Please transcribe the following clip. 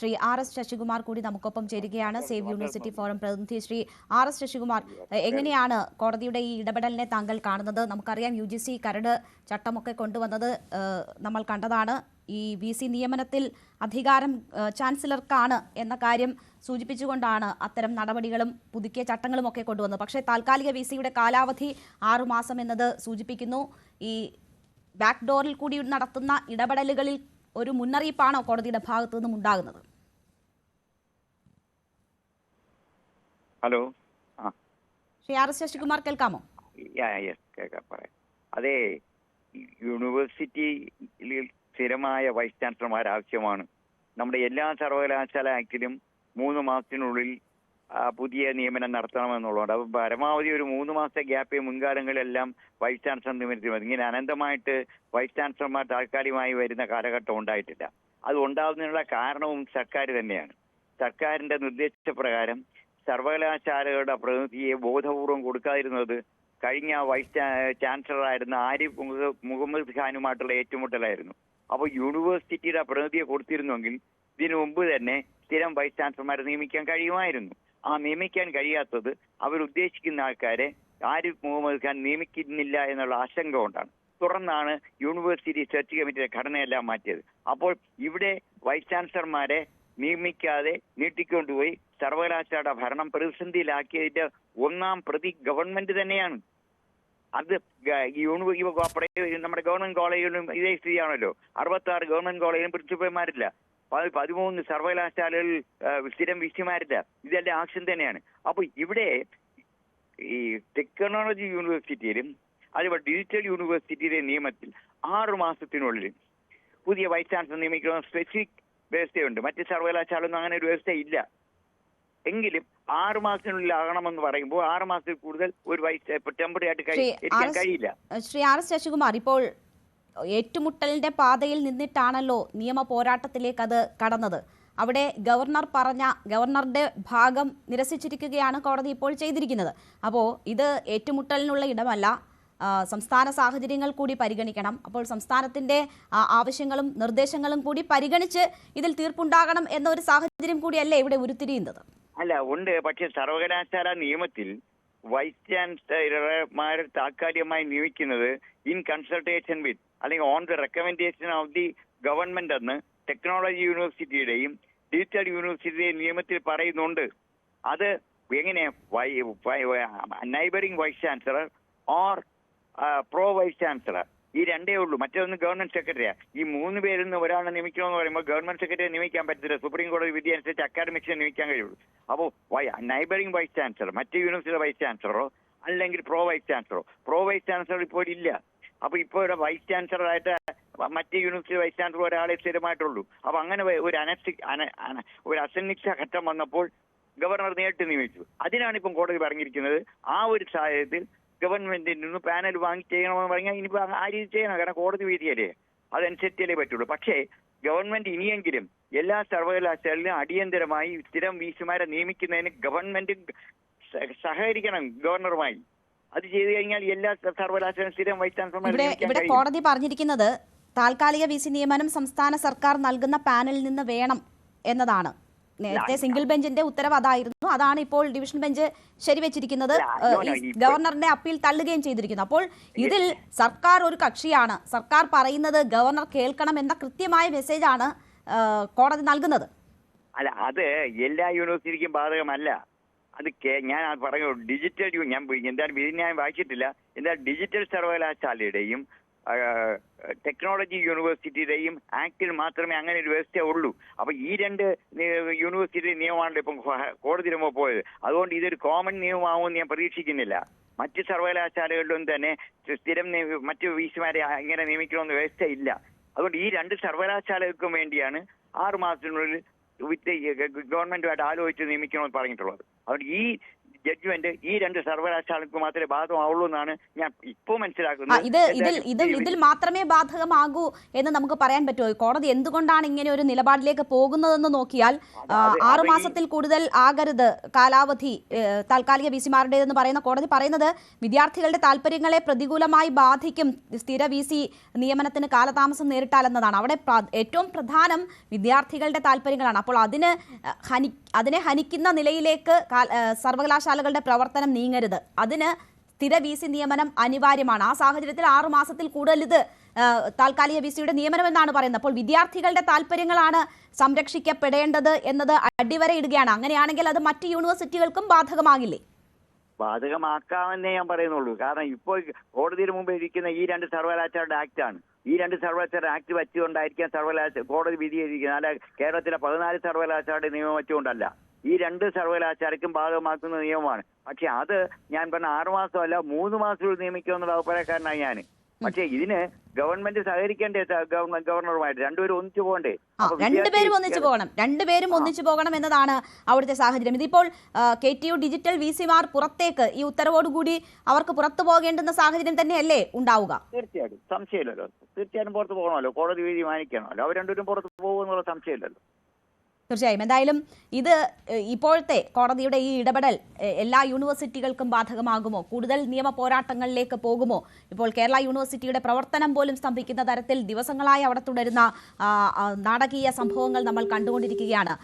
Shri RS Sasikumar കൂടി നമുക്കൊപ്പം ചേരുകയാണ്. സേവ് യൂണിവേഴ്സിറ്റി ഫോറം പ്രതിനിധി ശ്രീ RS ശശികുമാർ, എങ്ങനെയാണ് കോടതിയുടെ ഈ ഇടപെടലിനെ താങ്കൾ കാണുന്നത്? നമുക്കറിയാം UGC കരട് ചട്ടമൊക്കെ കൊണ്ടുവന്നത് നമ്മൾ കണ്ടതാണ്. ഈ VC നിയമനത്തിൽ അധികാരം ചാൻസലർക്കാണ് എന്ന കാര്യം സൂചിപ്പിച്ചുകൊണ്ടാണ് അത്തരം നടപടികളും പുതുക്കിയ ചട്ടങ്ങളും ഒക്കെ കൊണ്ടുവന്നത്. പക്ഷേ താൽക്കാലിക VCയുടെ കാലാവധി 6 മാസം എന്നത് സൂചിപ്പിക്കുന്നു. ഈ ബാക്ക് ഡോറിൽ കൂടി നടത്തുന്ന ഇടപെടലുകളിൽ ഒരു മുന്നറിയിപ്പാണോ കോടതിയുടെ ഭാഗത്തു നിന്നും ഉണ്ടാകുന്നത്? ഹലോ, ശ്രീ RS ശശികുമാർ കേൾക്കാമോ? അതെ, യൂണിവേഴ്സിറ്റിയിൽ സ്ഥിരമായ വൈസ് ചാൻസലർമാർ ആവശ്യമാണ്. നമ്മുടെ എല്ലാ സർവകലാശാല ആക്ടിലും 3 മാസത്തിനുള്ളിൽ പുതിയ നിയമനം നടത്തണമെന്നുള്ളതുകൊണ്ട് അപ്പോൾ പരമാവധി ഒരു 3 മാസത്തെ ഗ്യാപ്പ് മുൻകാലങ്ങളിലെല്ലാം വൈസ് ചാൻസലർ നിയമനത്തിൽ മതി. ഇങ്ങനെ അനന്തമായിട്ട് വൈസ് ചാൻസലർമാർ താൽക്കാലികമായി വരുന്ന കാലഘട്ടം ഉണ്ടായിട്ടില്ല. അത് ഉണ്ടാകുന്നതിനുള്ള കാരണവും സർക്കാർ തന്നെയാണ്. സർക്കാരിന്റെ നിർദ്ദേശപ്രകാരം സർവകലാശാലകളുടെ പ്രതിനിധിയെ ബോധപൂർവം കൊടുക്കാതിരുന്നത് കഴിഞ്ഞ വൈസ് ചാൻസലറായിരുന്ന ആരിഫ് മുഹമ്മദ് ഖാനുമായിട്ടുള്ള ഏറ്റുമുട്ടലായിരുന്നു. അപ്പോൾ യൂണിവേഴ്സിറ്റിയുടെ പ്രതിനിധിയെ കൊടുത്തിരുന്നെങ്കിൽ ഇതിനു മുമ്പ് തന്നെ സ്ഥിരം വൈസ് ചാൻസലർമാരെ നിയമിക്കാൻ കഴിയുമായിരുന്നു. ആ നിയമിക്കാൻ കഴിയാത്തത് അവരുദ്ദേശിക്കുന്ന ആൾക്കാരെ ആരിഫ് മുഹമ്മദ് ഖാൻ നിയമിക്കുന്നില്ല എന്നുള്ള ആശങ്ക കൊണ്ടാണ്. തുടർന്നാണ് യൂണിവേഴ്സിറ്റി സെർച്ച് കമ്മിറ്റിയുടെ ഘടനയെല്ലാം മാറ്റിയത്. അപ്പോൾ ഇവിടെ വൈസ് ചാൻസലർമാരെ നിയമിക്കാതെ നീട്ടിക്കൊണ്ടുപോയി സർവകലാശാലയുടെ ഭരണം പ്രതിസന്ധിയിലാക്കിയതിന്റെ ഒന്നാം പ്രതി ഗവൺമെന്റ് തന്നെയാണ്. അത് നമ്മുടെ ഗവൺമെന്റ് കോളേജിലും ഇതേ സ്ഥിതിയാണല്ലോ. 66 ഗവൺമെന്റ് കോളേജിലും പ്രിൻസിപ്പൽമാരില്ല, 13 സർവകലാശാലകളിൽ സ്ഥിരം വിസിമാരില്ല. ഇതെല്ലാം ആക്ഷൻ തന്നെയാണ്. അപ്പൊ ഇവിടെ ഈ ടെക്നോളജി യൂണിവേഴ്സിറ്റിയിലും അതുപോലെ ഡിജിറ്റൽ യൂണിവേഴ്സിറ്റിയിലെ നിയമത്തിൽ 6 മാസത്തിനുള്ളിൽ പുതിയ വൈസ് ചാൻസലർ നിയമിക്കുന്ന സ്പെസിഫിക് വ്യവസ്ഥയുണ്ട്. മറ്റ് സർവകലാശാലൊന്നും അങ്ങനെ ഒരു വ്യവസ്ഥ ഇല്ല. എങ്കിലും 6 മാസത്തിനുള്ളിൽ ആകണമെന്ന് പറയുമ്പോൾ 6 മാസത്തിൽ കൂടുതൽ ഒരു വൈസ് ടെമ്പററി ആയിട്ട് കഴിയില്ല. ശ്രീ RS ശശികുമാർ, ഇപ്പോൾ ഏറ്റുമുട്ടലിന്റെ പാതയിൽ നിന്നിട്ടാണല്ലോ നിയമ പോരാട്ടത്തിലേക്ക് അത് കടന്നത്. അവിടെ ഗവർണറുടെ ഭാഗം നിരസിച്ചിരിക്കുകയാണ് കോടതി ഇപ്പോൾ ചെയ്തിരിക്കുന്നത്. അപ്പോൾ ഇത് ഏറ്റുമുട്ടലിനുള്ള ഇടമല്ല, സംസ്ഥാന സാഹചര്യങ്ങൾ കൂടി പരിഗണിക്കണം. അപ്പോൾ സംസ്ഥാനത്തിന്റെ ആവശ്യങ്ങളും നിർദ്ദേശങ്ങളും കൂടി പരിഗണിച്ച് ഇതിൽ തീർപ്പുണ്ടാകണം എന്നൊരു സാഹചര്യം കൂടിയല്ലേ ഇവിടെ ഉരുത്തിരിയുന്നത്? അല്ല, ഉണ്ട്. പക്ഷെ സർവകലാശാല നിയമത്തിൽ വൈസ് ചാൻസലർമാരെ താൽക്കാലികമായി നിയമിക്കുന്നത് ഇൻ കൺസൾട്ടേഷൻ വിത്ത് അല്ലെങ്കിൽ on the recommendation of the government എന്ന് ടെക്നോളജി യൂണിവേഴ്സിറ്റിയുടെയും ഡിജിറ്റൽ യൂണിവേഴ്സിറ്റിയുടെയും നിയമത്തിൽ പറയുന്നുണ്ട്. അത് എങ്ങനെ neighbouring vice chancellor or pro vice chancellor ഈ രണ്ടേ ഉള്ളൂ. മറ്റൊന്ന് ഗവൺമെന്റ് സെക്രട്ടറിയാ. ഈ 3 പേരിൽ നിന്ന് ഒരാളെ നിയമിക്കണമെന്ന് പറയുമ്പോൾ ഗവൺമെന്റ് സെക്രട്ടറിയെ നിയമിക്കാൻ പറ്റത്തില്ല. സുപ്രീം കോടതി വിധി അനുസരിച്ച് അക്കാഡമിക്സിനെ നിയമിക്കാൻ കഴിയുള്ളൂ. അപ്പോൾ നൈബറിംഗ് വൈസ് ചാൻസലർ മറ്റേ യൂണിവേഴ്സിറ്റിയുടെ വൈസ് ചാൻസലറോ അല്ലെങ്കിൽ പ്രോ വൈസ് ചാൻസലർ ഇപ്പോൾ ഇല്ല. അപ്പൊ ഇപ്പോൾ ഇവിടെ വൈസ് ചാൻസലറായിട്ട് മറ്റേ യൂണിവേഴ്സിറ്റി വൈസ് ചാൻസലർ ഒരാളെ സ്ഥിരമായിട്ടുള്ളൂ. അപ്പൊ അങ്ങനെ ഒരു അസന്നിഗ്ധ ഘട്ടം വന്നപ്പോൾ ഗവർണർ നേരിട്ട് നിയമിച്ചു. അതിനാണ് ഇപ്പം കോടതി പറഞ്ഞിരിക്കുന്നത് ആ ഒരു സാഹചര്യത്തിൽ ഗവൺമെന്റിൽ നിന്ന് പാനൽ വാങ്ങി ചെയ്യണമെന്ന് പറഞ്ഞാൽ ഇനിയിപ്പോ ആ രീതി ചെയ്യണം. കാരണം കോടതി വിധിയല്ലേ, അതനുസരിച്ചല്ലേ പറ്റുള്ളൂ. പക്ഷേ ഗവൺമെന്റ് ഇനിയെങ്കിലും എല്ലാ സർവകലാശാലയിലും അടിയന്തരമായി സ്ഥിരം വിസിമാരെ നിയമിക്കുന്നതിന് ഗവൺമെന്റ് സഹകരിക്കണം ഗവർണറുമായി. അത് ചെയ്തു കഴിഞ്ഞാൽ എല്ലാ സർവകലാശാലയും സ്ഥിരം വൈസ് ചാൻസലർമാരെ ഇവിടെ കോടതി പറഞ്ഞിരിക്കുന്നത് താൽക്കാലിക VC നിയമനം സംസ്ഥാന സർക്കാർ നൽകുന്ന പാനലിൽ നിന്ന് വേണം എന്നതാണ്. നേരത്തെ സിംഗിൾ ബെഞ്ചിന്റെ ഉത്തരവ് അതായിരുന്നു. അതാണ് ഇപ്പോൾ ഡിവിഷൻ ബെഞ്ച് ശരിവെച്ചിരിക്കുന്നത്. ഗവർണറിന്റെ അപ്പീൽ തള്ളുകയും ചെയ്തിരിക്കുന്നു. അപ്പോൾ ഇതിൽ സർക്കാർ ഒരു കക്ഷിയാണ്. സർക്കാർ പറയുന്നത് ഗവർണർ കേൾക്കണം എന്ന കൃത്യമായ മെസ്സേജാണ് കോടതി നൽകുന്നത്. അല്ല, അത് എല്ലാ യൂണിവേഴ്സിറ്റിക്കും ബാധകമല്ല. അത് ഞാൻ പറഞ്ഞു ഡിജിറ്റൽ ഞാൻ എന്തായാലും വിധി ഞാൻ വായിച്ചിട്ടില്ല. എന്നാൽ ഡിജിറ്റൽ സർവകലാശാലയുടെയും ടെക്നോളജി യൂണിവേഴ്സിറ്റിയുടെയും ആക്ടിൽ മാത്രമേ അങ്ങനെ ഒരു വ്യവസ്ഥ ഉള്ളൂ. അപ്പൊ ഈ 2 യൂണിവേഴ്സിറ്റി നിയമമാണല്ലോ ഇപ്പം കോടതിയിൽ പോയത്. അതുകൊണ്ട് ഇതൊരു കോമൺ നിയമമാവുമെന്ന് ഞാൻ പ്രതീക്ഷിക്കുന്നില്ല. മറ്റ് സർവകലാശാലകളിലും തന്നെ സ്ഥിരം മറ്റു വിസിമാരെ ഇങ്ങനെ നിയമിക്കണമെന്ന് വ്യവസ്ഥ ഇല്ല. അതുകൊണ്ട് ഈ 2 സർവകലാശാലകൾക്കും വേണ്ടിയാണ് 6 മാസത്തിനുള്ളിൽ ഗവൺമെന്റുമായിട്ട് ആലോചിച്ച് നിയമിക്കണമെന്ന് പറഞ്ഞിട്ടുള്ളത്. അതുകൊണ്ട് ഈ ജഡ്ജ്മെന്റ് ഈ 2 സർവകലാശാലകൾക്ക് മാത്രമേ ബാധകമാവുള്ളൂ എന്നാണ് ഞാൻ ഇപ്പോൾ മനസ്സിലാക്കുന്നത്. ഇതിൽ മാത്രമേ ബാധകമാകൂ എന്ന് നമുക്ക് പറയാൻ പറ്റുമോ? കോടതി എന്തുകൊണ്ടാണ് ഇങ്ങനെ ഒരു നിലപാടിലേക്ക് പോകുന്നതെന്ന് നോക്കിയാൽ 6 മാസത്തിൽ കൂടുതൽ ആകരുത് കാലാവധി താൽക്കാലിക വിസിമാരുടേതെന്ന് പറയുന്ന കോടതി പറയുന്നത് വിദ്യാർത്ഥികളുടെ താല്പര്യങ്ങളെ പ്രതികൂലമായി ബാധിക്കും സ്ഥിര വിസി നിയമനത്തിന് കാലതാമസം നേരിട്ടാലെന്നതാണ്. അവിടെ ഏറ്റവും പ്രധാനം വിദ്യാർത്ഥികളുടെ താല്പര്യങ്ങളാണ്. അപ്പോൾ അതിനെ ഹനിക്കുന്ന നിലയിലേക്ക് സർവകലാശാലകളുടെ പ്രവർത്തനം നീങ്ങരുത്. അതിന് സ്ഥിര വിസി നിയമനം അനിവാര്യമാണ്. ആ സാഹചര്യത്തിൽ 6 മാസത്തിൽ കൂടുതൽ ഇത് താൽക്കാലിക വിസിയുടെ നിയമനം എന്നാണ് പറയുന്നത്. അപ്പോൾ വിദ്യാർത്ഥികളുടെ താല്പര്യങ്ങളാണ് സംരക്ഷിക്കപ്പെടേണ്ടത് എന്നത് അടിവരയിടുകയാണ്. അങ്ങനെയാണെങ്കിൽ അത് മറ്റ് യൂണിവേഴ്സിറ്റികൾക്കും ബാധകമാകില്ലേ? ബാധകമാക്കാമെന്നേ ഞാൻ പറയുന്നുള്ളൂ. കാരണം ഇപ്പോൾ കോടതിയുടെ മുമ്പ് ഇരിക്കുന്ന ഈ 2 സർവകലാശാലയുടെ ആക്ടാണ്. ഈ 2 സർവകലാശാല ആക്ട് വെച്ചുകൊണ്ടായിരിക്കാം കോടതി വിധിയിരിക്കുന്നത്. അല്ല, കേരളത്തിലെ 14 സർവകലാശാലയുടെ നിയമം വെച്ചുകൊണ്ടല്ല. ഈ 2 സർവകലാശാലയ്ക്കും ബാധകമാക്കുന്ന നിയമമാണ്. പക്ഷെ അത് ഞാൻ പറഞ്ഞ 6 മാസമല്ല 3 മാസത്തിൽ നിയമിക്കുമെന്നുള്ള അഭിപ്രായക്കാരനാണ് ഞാൻ. പക്ഷെ ഇതിന് ഗവൺമെന്റ് സഹകരിക്കേണ്ടേ? ഗവർണറുമായിട്ട് രണ്ടുപേരും ഒന്നിച്ചു പോകണ്ടേ? രണ്ടുപേരും ഒന്നിച്ചു പോകണം എന്നതാണ് അവിടുത്തെ സാഹചര്യം. ഇതിപ്പോൾ KTU ഡിജിറ്റൽ വിസിമാർ പുറത്തേക്ക് ഈ ഉത്തരവോടുകൂടി അവർക്ക് പുറത്തു പോകേണ്ടുന്ന സാഹചര്യം തന്നെയല്ലേ ഉണ്ടാവുക? തീർച്ചയായിട്ടും, സംശയമില്ലല്ലോ. തീർച്ചയായും പുറത്ത് പോകണമല്ലോ. കോടതി വിധി മാനിക്കണമല്ലോ. അവർ രണ്ടുപേരും പുറത്ത് പോകുമെന്നുള്ള സംശയമില്ലല്ലോ. തീർച്ചയായും. എന്തായാലും ഇത് ഇപ്പോഴത്തെ കോടതിയുടെ ഈ ഇടപെടൽ എല്ലാ യൂണിവേഴ്സിറ്റികൾക്കും ബാധകമാകുമോ? കൂടുതൽ നിയമ പോരാട്ടങ്ങളിലേക്ക് പോകുമോ? ഇപ്പോൾ കേരള യൂണിവേഴ്സിറ്റിയുടെ പ്രവർത്തനം പോലും സ്തംഭിക്കുന്ന തരത്തിൽ ദിവസങ്ങളായി അവിടെ തുടരുന്ന നാടകീയ സംഭവങ്ങൾ നമ്മൾ കണ്ടുകൊണ്ടിരിക്കുകയാണ്.